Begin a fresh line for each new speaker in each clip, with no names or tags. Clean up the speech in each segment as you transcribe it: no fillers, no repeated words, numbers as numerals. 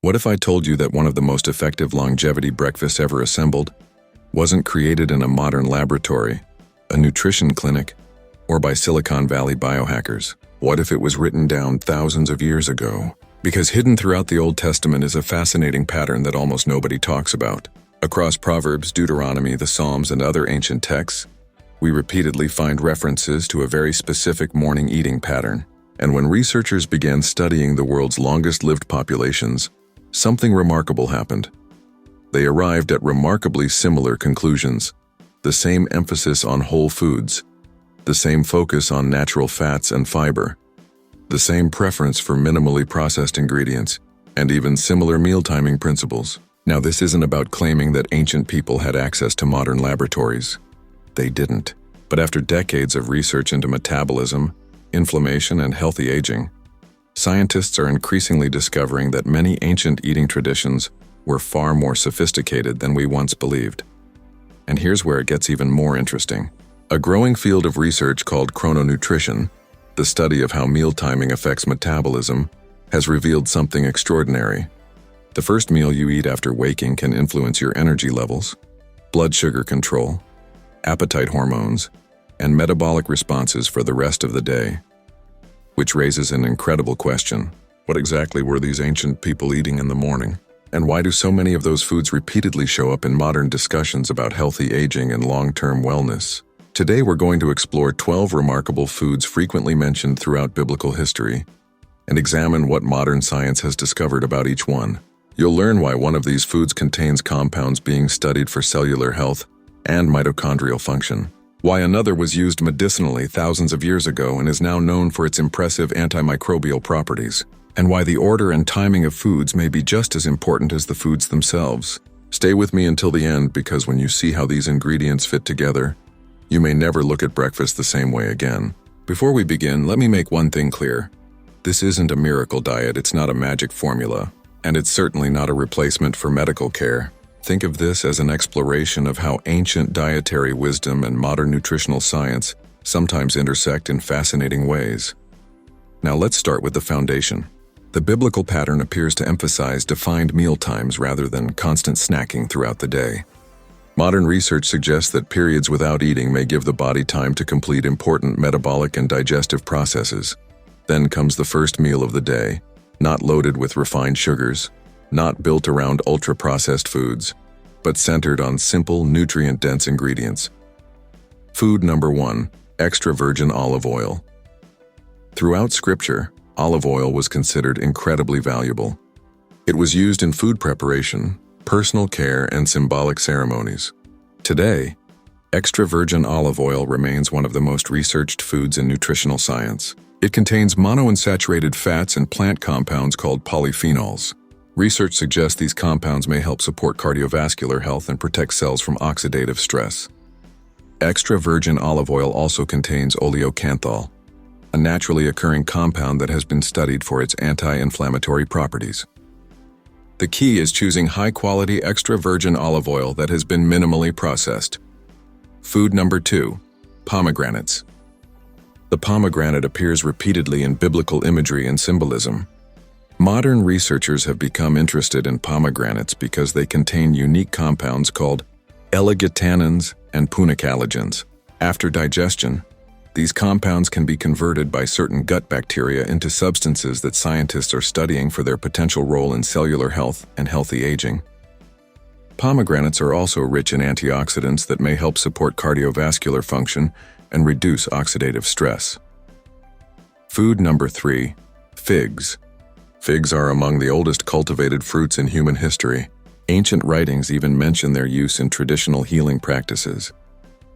What if I told you that one of the most effective longevity breakfasts ever assembled wasn't created in a modern laboratory, a nutrition clinic, or by Silicon Valley biohackers? What if it was written down thousands of years ago? Because hidden throughout the Old Testament is a fascinating pattern that almost nobody talks about. Across Proverbs, Deuteronomy, the Psalms, and other ancient texts, we repeatedly find references to a very specific morning eating pattern. And when researchers began studying the world's longest-lived populations, something remarkable happened. They arrived at remarkably similar conclusions. The same emphasis on whole foods, the same focus on natural fats and fiber, the same preference for minimally processed ingredients, and even similar meal timing principles. Now, this isn't about claiming that ancient people had access to modern laboratories. They didn't. But after decades of research into metabolism, inflammation, and healthy aging, scientists are increasingly discovering that many ancient eating traditions were far more sophisticated than we once believed. And here's where it gets even more interesting. A growing field of research called chrononutrition, the study of how meal timing affects metabolism, has revealed something extraordinary. The first meal you eat after waking can influence your energy levels, blood sugar control, appetite hormones, and metabolic responses for the rest of the day. Which raises an incredible question. What exactly were these ancient people eating in the morning? And why do so many of those foods repeatedly show up in modern discussions about healthy aging and long-term wellness? Today we're going to explore 12 remarkable foods frequently mentioned throughout biblical history and examine what modern science has discovered about each one. You'll learn why one of these foods contains compounds being studied for cellular health and mitochondrial function, why another was used medicinally thousands of years ago and is now known for its impressive antimicrobial properties, and why the order and timing of foods may be just as important as the foods themselves. Stay with me until the end, because when you see how these ingredients fit together, you may never look at breakfast the same way again. Before we begin, let me make one thing clear. This isn't a miracle diet, it's not a magic formula, and it's certainly not a replacement for medical care. Think of this as an exploration of how ancient dietary wisdom and modern nutritional science sometimes intersect in fascinating ways. Now let's start with the foundation. The biblical pattern appears to emphasize defined meal times rather than constant snacking throughout the day. Modern research suggests that periods without eating may give the body time to complete important metabolic and digestive processes. Then comes the first meal of the day, not loaded with refined sugars, not built around ultra-processed foods, but centered on simple, nutrient-dense ingredients. Food number 1, extra virgin olive oil. Throughout Scripture, olive oil was considered incredibly valuable. It was used in food preparation, personal care, and symbolic ceremonies. Today, extra virgin olive oil remains one of the most researched foods in nutritional science. It contains monounsaturated fats and plant compounds called polyphenols. Research suggests these compounds may help support cardiovascular health and protect cells from oxidative stress. Extra virgin olive oil also contains oleocanthal, a naturally occurring compound that has been studied for its anti-inflammatory properties. The key is choosing high-quality extra virgin olive oil that has been minimally processed. Food number 2, pomegranates. The pomegranate appears repeatedly in biblical imagery and symbolism. Modern researchers have become interested in pomegranates because they contain unique compounds called elegitannins and punicalagins. After digestion, these compounds can be converted by certain gut bacteria into substances that scientists are studying for their potential role in cellular health and healthy aging. Pomegranates are also rich in antioxidants that may help support cardiovascular function and reduce oxidative stress. Food number 3, figs. Figs are among the oldest cultivated fruits in human history. Ancient writings even mention their use in traditional healing practices.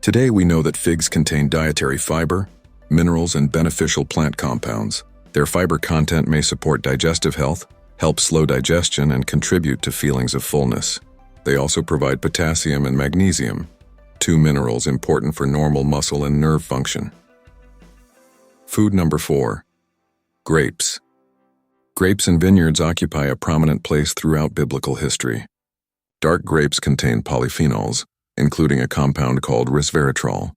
Today we know that figs contain dietary fiber, minerals, and beneficial plant compounds. Their fiber content may support digestive health, help slow digestion, and contribute to feelings of fullness. They also provide potassium and magnesium, 2 minerals important for normal muscle and nerve function. Food number 4, grapes. Grapes and vineyards occupy a prominent place throughout biblical history. Dark grapes contain polyphenols, including a compound called resveratrol.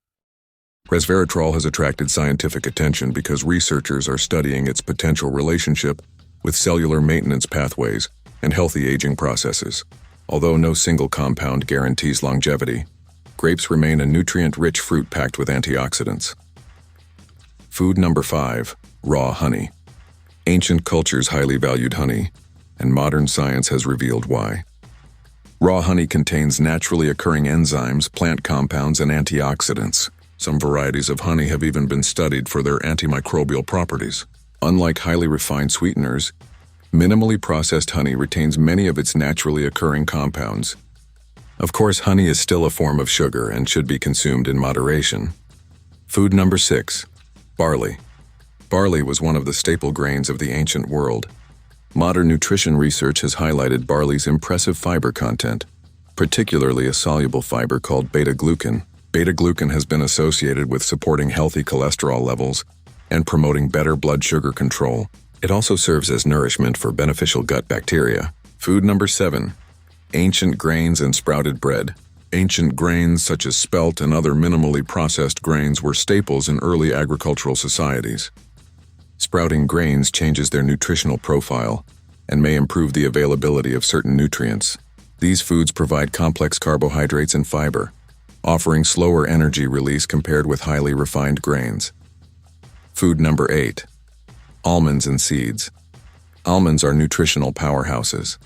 Resveratrol has attracted scientific attention because researchers are studying its potential relationship with cellular maintenance pathways and healthy aging processes. Although no single compound guarantees longevity, grapes remain a nutrient-rich fruit packed with antioxidants. Food number 5, raw honey. Ancient cultures highly valued honey, and modern science has revealed why. Raw honey contains naturally occurring enzymes, plant compounds, and antioxidants. Some varieties of honey have even been studied for their antimicrobial properties. Unlike highly refined sweeteners, minimally processed honey retains many of its naturally occurring compounds. Of course, honey is still a form of sugar and should be consumed in moderation. Food number 6, barley. Barley was one of the staple grains of the ancient world. Modern nutrition research has highlighted barley's impressive fiber content, particularly a soluble fiber called beta-glucan. Beta-glucan has been associated with supporting healthy cholesterol levels and promoting better blood sugar control. It also serves as nourishment for beneficial gut bacteria. Food number 7, ancient grains and sprouted bread. Ancient grains such as spelt and other minimally processed grains were staples in early agricultural societies. Sprouting grains changes their nutritional profile and may improve the availability of certain nutrients. These foods provide complex carbohydrates and fiber, offering slower energy release compared with highly refined grains. Food number 8, almonds and seeds. Almonds are nutritional powerhouses.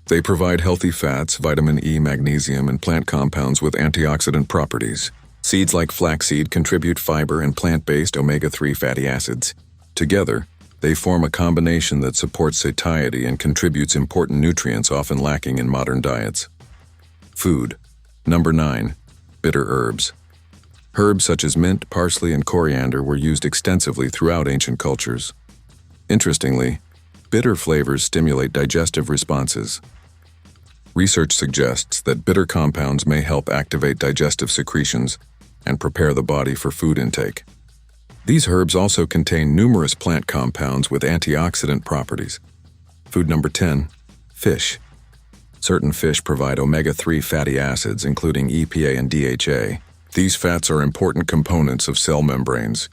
They provide healthy fats, vitamin E, magnesium, and plant compounds with antioxidant properties. Seeds like flaxseed contribute fiber and plant-based omega-3 fatty acids. Together, they form a combination that supports satiety and contributes important nutrients often lacking in modern diets. Food. Number 9. Bitter herbs. Herbs such as mint, parsley, and coriander were used extensively throughout ancient cultures. Interestingly, bitter flavors stimulate digestive responses. Research suggests that bitter compounds may help activate digestive secretions and prepare the body for food intake. These herbs also contain numerous plant compounds with antioxidant properties. Food number 10, fish. Certain fish provide omega-3 fatty acids, including EPA and DHA. These fats are important components of cell membranes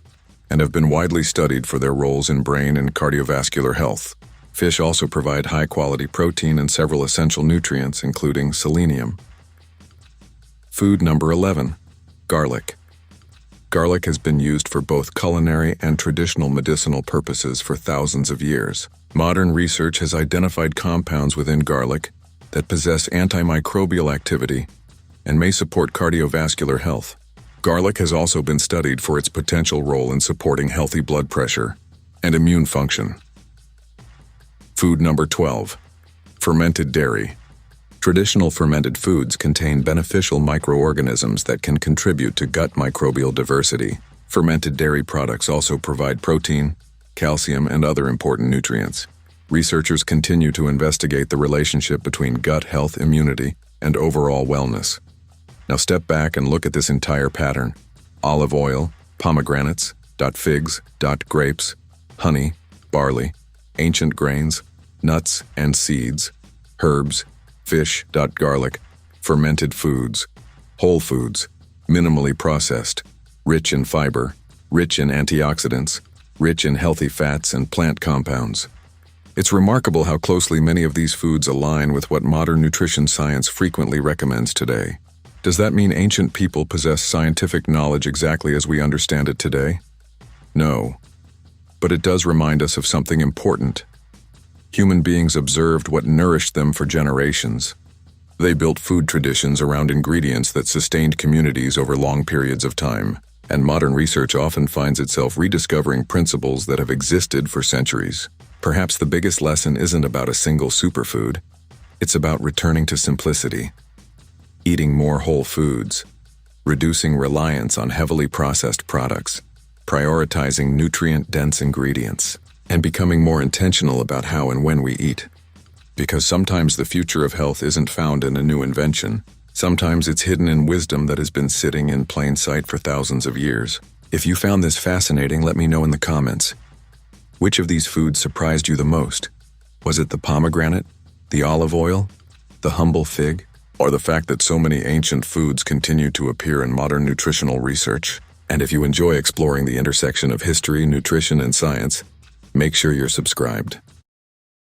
and have been widely studied for their roles in brain and cardiovascular health. Fish also provide high-quality protein and several essential nutrients, including selenium. Food number 11, garlic. Garlic has been used for both culinary and traditional medicinal purposes for thousands of years. Modern research has identified compounds within garlic that possess antimicrobial activity and may support cardiovascular health. Garlic has also been studied for its potential role in supporting healthy blood pressure and immune function. Food number 12, fermented dairy. Traditional fermented foods contain beneficial microorganisms that can contribute to gut microbial diversity. Fermented dairy products also provide protein, calcium, and other important nutrients. Researchers continue to investigate the relationship between gut health, immunity, and overall wellness. Now step back and look at this entire pattern. Olive oil, pomegranates, figs, grapes, honey, barley, ancient grains, nuts and seeds, herbs, fish, garlic, fermented foods, whole foods, minimally processed, rich in fiber, rich in antioxidants, rich in healthy fats and plant compounds. It's remarkable how closely many of these foods align with what modern nutrition science frequently recommends today. Does that mean ancient people possess scientific knowledge exactly as we understand it today? No. But it does remind us of something important. Human beings observed what nourished them for generations. They built food traditions around ingredients that sustained communities over long periods of time, and modern research often finds itself rediscovering principles that have existed for centuries. Perhaps the biggest lesson isn't about a single superfood. It's about returning to simplicity, eating more whole foods, reducing reliance on heavily processed products, prioritizing nutrient-dense ingredients, and becoming more intentional about how and when we eat. Because sometimes the future of health isn't found in a new invention. Sometimes it's hidden in wisdom that has been sitting in plain sight for thousands of years. If you found this fascinating, let me know in the comments. Which of these foods surprised you the most? Was it the pomegranate, the olive oil, the humble fig, or the fact that so many ancient foods continue to appear in modern nutritional research? And if you enjoy exploring the intersection of history, nutrition, and science, make sure you're subscribed.